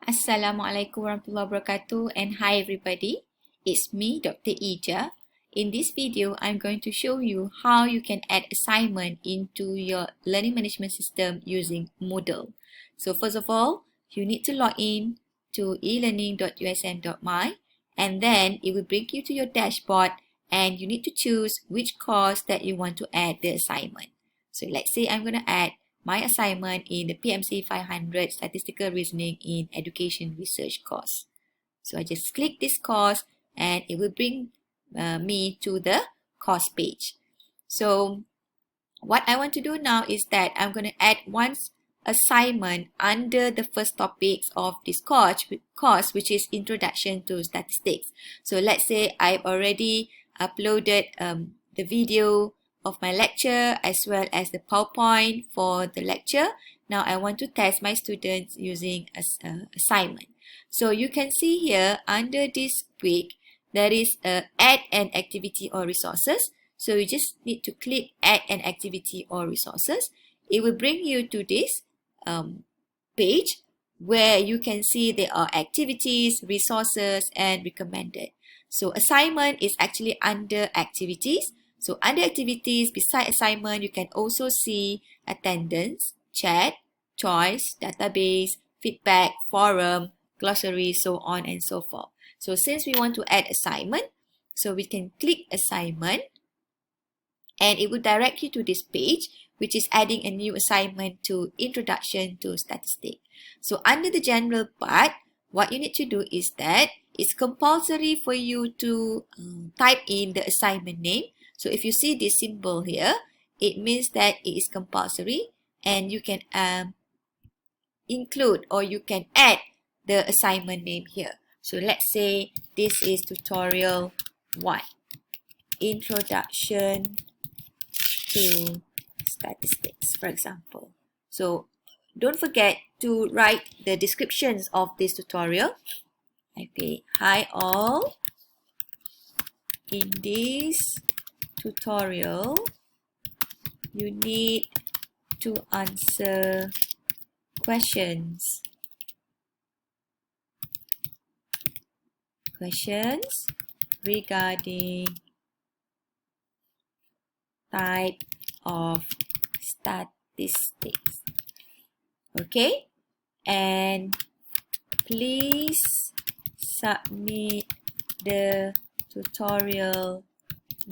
Assalamualaikum warahmatullahi wabarakatuh, and hi everybody. It's me, Dr. Ija. In this video, I'm going to show you how you can add assignment into your learning management system using Moodle. So first of all, you need to log in to elearning.usm.my, and then it will bring you to your dashboard, and you need to choose which course that you want to add the assignment. So let's say I'm going to add my assignment in the PMC 500 Statistical Reasoning in Education Research course. So I just click this course and it will bring me to the course page. So what I want to do now is that I'm going to add one assignment under the first topics of this course, which is Introduction to Statistics. So let's say I've already uploaded the video of my lecture as well as the PowerPoint for the lecture. Now I want to test my students using assignment. So you can see here under this week there is add an activity or resources. So you just need to click add an activity or resources. It will bring you to this page where you can see there are activities, resources, and recommended. So assignment is actually under activities. So under activities, beside assignment, you can also see attendance, chat, choice, database, feedback, forum, glossary, so on and so forth. So since we want to add assignment, so we can click assignment and it will direct you to this page, which is adding a new assignment to Introduction to Statistics. So under the general part, what you need to do is that it's compulsory for you to type in the assignment name. So if you see this symbol here, it means that it is compulsory and you can include or you can add the assignment name here. So let's say this is tutorial 1, Introduction to Statistics, for example. So don't forget to write the descriptions of this tutorial. Okay, hi all. In this tutorial, you need to answer questions regarding type of statistics. Okay, and please submit the tutorial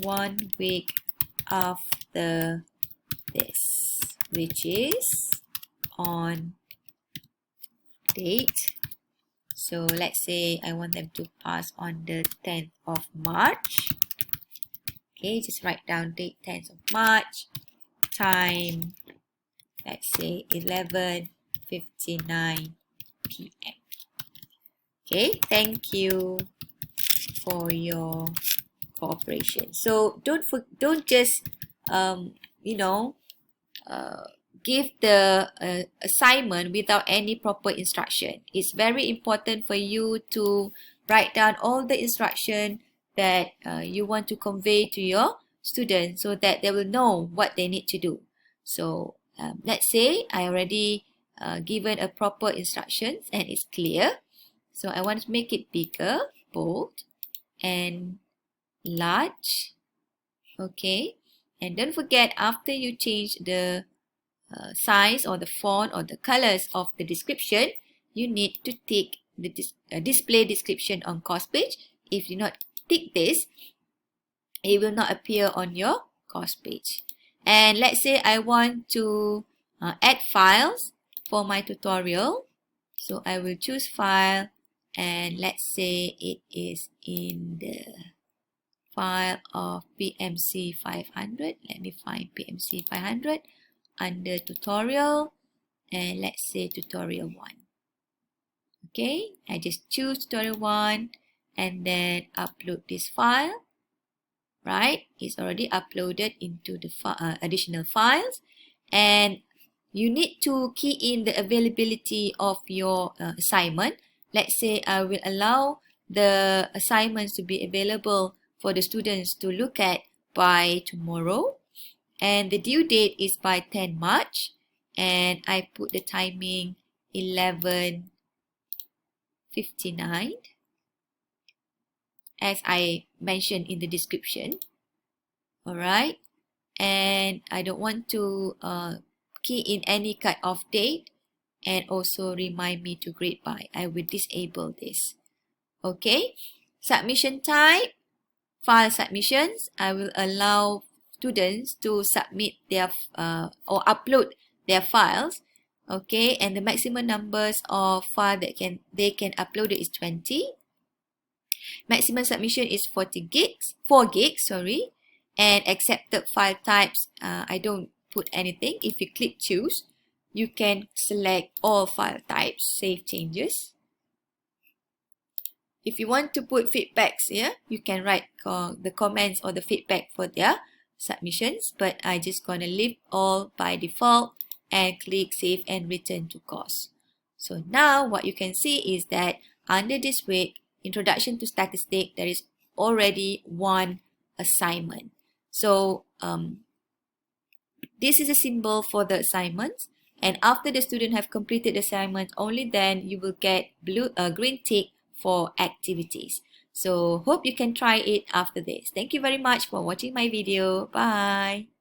1 week after this, which is on date. So let's say I want them to pass on the 10th of March. Okay, just write down date 10th of March, time, let's say 11:59 p.m. Okay, thank you for your cooperation. So don't just give the assignment without any proper instruction. It's very important for you to write down all the instruction that you want to convey to your students so that they will know what they need to do. So let's say I already given a proper instructions and it's clear. So I want to make it bigger, bold, and large. Okay, and don't forget, after you change the size or the font or the colors of the description, you need to tick the display description on course page. If you not tick this, it will not appear on your course page. And let's say I want to add files for my tutorial. So I will choose file, and let's say it is in the file of PMC 500. Let me find PMC 500 under tutorial, and let's say tutorial 1. Okay, I just choose tutorial 1 and then upload this file. Right, it's already uploaded into the additional files, and you need to key in the availability of your assignment. Let's say I will allow the assignments to be available for the students to look at by tomorrow, and the due date is by 10 March, and I put the timing 11 59, as I mentioned in the description. Alright, and I don't want to key in any cut-off date, and also remind me to grade by. I will disable this. Okay, submission type, file submissions. I will allow students to submit their or upload their files. Okay, and the maximum numbers of file that they can upload is 20. Maximum submission is 4 gigs, sorry. And accepted file types, I don't put anything. If you click choose, you can select all file types, save changes. If you want to put feedbacks here, you can write the comments or the feedback for their submissions, but I just gonna leave all by default and click save and return to course. So now what you can see is that under this week, Introduction to Statistics, there is already one assignment. So this is a symbol for the assignments, and after the student have completed the assignment, only then you will get green tick for activities. So hope you can try it after this. Thank you very much for watching my video. Bye.